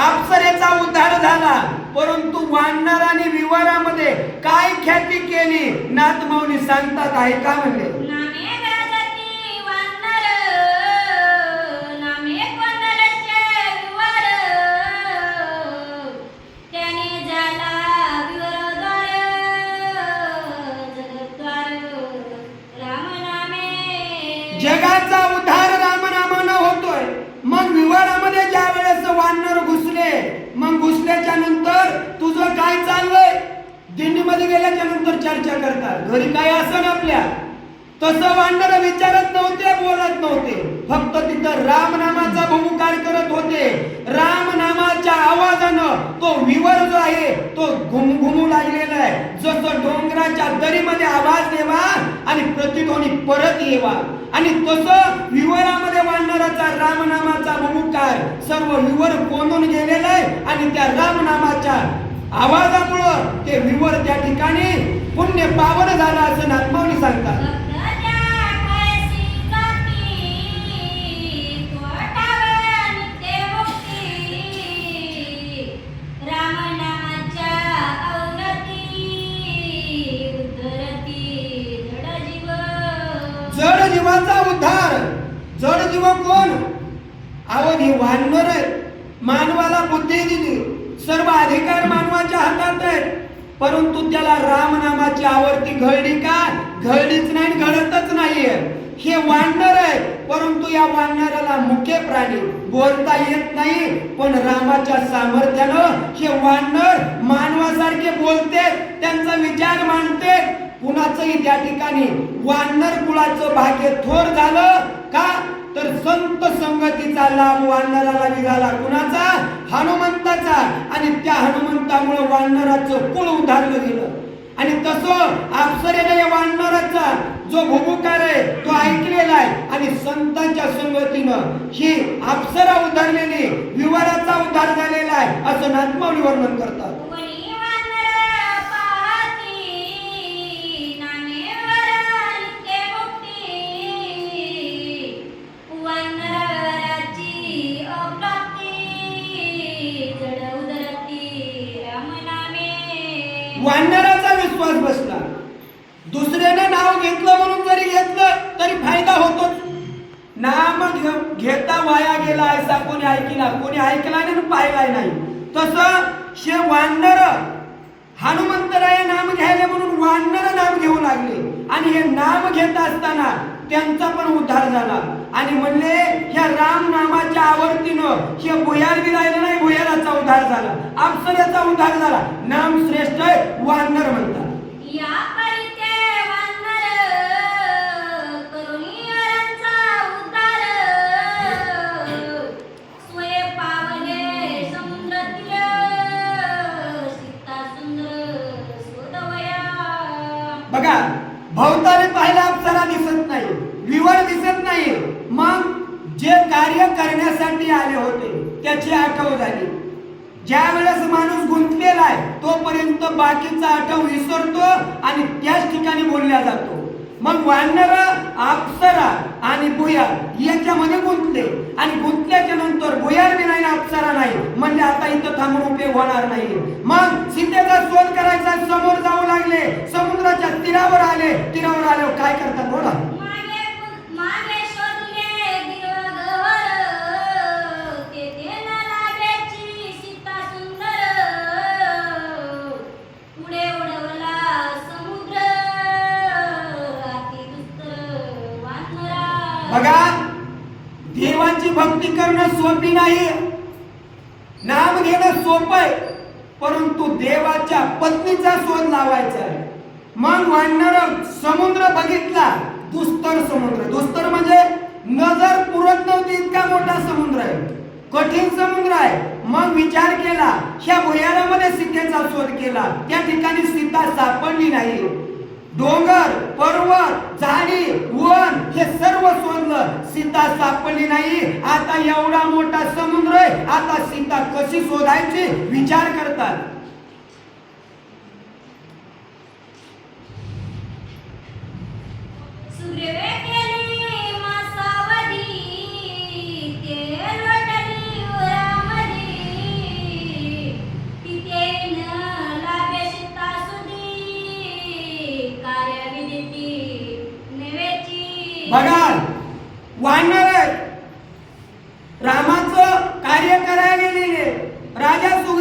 अप्सरेचा उद्धार झाला, परंतु वानर आणि विवारामध्ये काय ख्याती केली नाथमाऊली सांगतात आहे का म्हणले. जगाचा उद्धार रामनामानं होतोय. मग विवारामध्ये ज्या वेळेस वानर घुसले, मग घुसल्याच्या नंतर तुझं काय चाललंय दिंडीमध्ये गेल्याच्या नंतर चर्चा करतात, घरी काय असं आपल्या. तसं वानर विचारत नव्हते, बोलत नव्हते, फक्त तिथं रामनामाचा भूमुकार करत होते. रामनामाच्या आवाजानं तो विवर जो आहे तो घुमघुमू लागलेला आहे. जसं डोंगराच्या दरीमध्ये आवाज येवा आणि प्रतिध्वनी परत येवा, आणि तसं विवरामध्ये वानराचा रामनामाचा भूमुकार सर्व विवर कोंडून गेलेला आहे. आणि त्या रामनामाच्या आवाजामुळं ते विवर त्या ठिकाणी पुण्य पावन झालं असं नाथमाऊली सांगतात. जड जीवाचा उद्धार. जड जीव कोण? आवड ही वानर आहे. मानवाला बुद्धी दिली, सर्व अधिकार मानवाच्या हातात आहेत, परंतु त्याला रामनामाची आवर्ती घडली का? घडलीच नाही, घडतच नाहीये. हे वानर आहे, परंतु या वानराला मुख्य प्राणी बोलता येत नाही, पण रामाच्या सामर्थ्यानं हे वानर मानवासारखे बोलते, त्यांचा विचार मांडते. कुणाचंही त्या ठिकाणी वानर कुळाचं भाग्य थोर झालं का? तर संत संगतीचा लाभ वानराला निघाला. कुणाचा? हनुमंताचा. आणि त्या हनुमंतामुळे वानराचं कुळ उधारलं गेलं. आणि तसं अप्सरेने या वानराचा जो भूमुकार आहे तो ऐकलेला आहे, आणि संतांच्या संगतीनं ही अप्सरा उधारलेली, विवाराचा उद्धार झालेला आहे असं नाथमाऊली वर्णन करतात. वानराचा विश्वास बसला. दुसऱ्याने नाव घेतलं म्हणून जरी घेतलं तरी फायदा होतोच. नाम घेता वाया गेला असा कोणी ऐकला, कोणी ऐकला नाही, पाहिला नाही. तसं हे वानर हनुमंतराय नाम घ्यायला म्हणून वानर नाम घेऊ लागले, आणि हे नाम घेत असताना त्यांचा पण उद्धार झाला. आणि म्हणले ह्या राम नामाच्या आवर्तीनं हे भुयार बी राहिलं नाही, भुयाराचा उद्धार झाला, अप्सरेचा उद्धार झाला. नाम श्रेष्ठ आहे, वानर म्हणतात. बघा, भवताली पाहिला अप्सरा दिसत नाही, विवर दिसत नाही. मग जे कार्य करण्यासाठी आले होते त्याची आठव झाली. ज्या वेळेस माणूस गुंतलेला आहे तोपर्यंत बाकीचा आठव विसरतो आणि त्याच ठिकाणी बोलल्या जातो. मग वानर, अप्सरा आणि भुयार याच्यामध्ये गुंतले, आणि गुंतल्याच्या नंतर भुयार बी नाही, अप्सरा नाही, म्हणजे आता इथं थांबून उपयोग होणार नाही. मग सीतेचा शोध करायचा, समोर जाऊ लागले, समुद्राच्या तीरावर आले. तीरावर आल्यावर काय करतात बोला? बघा, देवाची भक्ती करणं सोपी नाही, नाम घेणं सोपं आहे, परंतु देवाच्या पत्नीचा शोध लावायचा आहे. मग वानर समुद्र बघितला, दुस्तर समुद्र. दुस्तर म्हणजे नजर पुरत नव्हती इतका मोठा समुद्र आहे, कठीण समुद्र आहे. मग विचार केला, ह्या भुयारामध्ये सीतेचा शोध केला, त्या ठिकाणी सीता सापडली नाही. डोंगर, पर्वत, झाडी, वन हे सर्व शोधलं, सीता सापडली नाही. आता एवढा मोठा समुद्र आहे, आता सीता कशी शोधायची विचार करतात.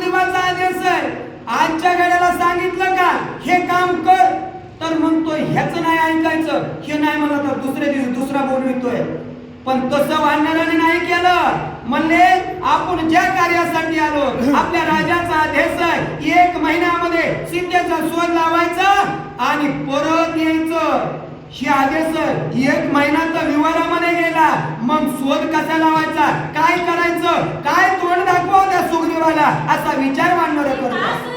सुग्रीवाचा आदेश आहे. आजच्या घड्याला सांगितलं का हे काम कर, तर म्हणतो ह्याच नाही ऐकायचं, हे नाही मला तर दुसऱ्या दिवशी दुसरा बोलवितोय. पण तसं वानराने नाही केलं. म्हणले आपण ज्या कार्यासाठी आलो, आपल्या राजाचा आदेश आहे 1 महिन्यामध्ये सीतेचा शोध लावायचा आणि परत यायचं. हे आदेश 1 महिना तर विवादामध्ये गेला. मग शोध कसा लावायचा, काय करायचं, काय तोंड दाखवावं त्या सुग्रीवाला, असा विचार वानर करतात.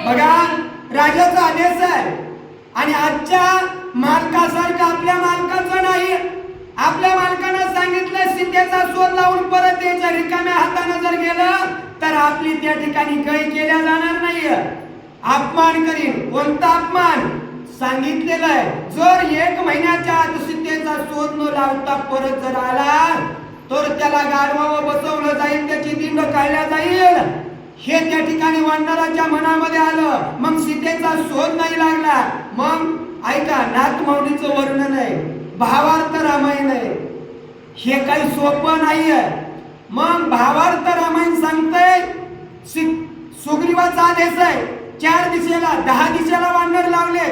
बघा, राजाचा आदेश आहे आणि आजच्या मालकासारखं आपल्या मालकाचं नाही. आपल्या मालकानं सांगितलं सीतेचा शोध लावून परत यायचा, रिकाम्या हाताने जर गेलं तर आपली त्या ठिकाणी काही केल्या जाणार नाही. अपमान करीन. कोणता अपमान? सांगितलेलं आहे जर 1 महिन्याच्या आत सीतेचा शोध न लावता परत जर आला तर त्याला गाढवावर बसवलं जाईल, त्याची दिंड काढल्या जाईल. हे त्या ठिकाणी वानराच्या मनामध्ये आलं. मग सीतेचा शोध नाही लागला. मग ऐका, नाथमौलीचं वर्णन आहे, भावार्थ रामायण आहे. हे काही सोपं नाहीये. मग भावार्थ रामायण सांगतंय सुग्रीवाचा आदेश आहे 4 दिशेला 10 दिशेला वानर लावले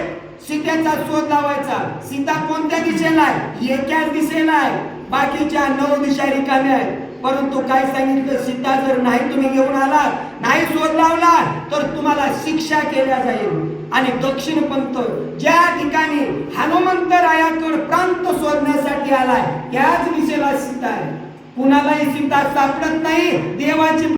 सीतेचा शोध लावायचा. सीता कोणत्या दिशेला आहे? एकाच दिशेला आहे. बाकीच्या 9 दिशा रिकाम्या आहेत. परंतु काय सांगितलं, सीता जर नाही तुम्ही घेऊन आलात, नाही शोध लावला तर तुम्हाला शिक्षा केल्या जाईल. आणि दक्षिण पंथ ज्या ठिकाणी हनुमंत रायाकडे प्रांत शोधण्यासाठी आलाय त्याच दिशेला सीता आहे. कुणालाही सीता सापडत नाही. देवाची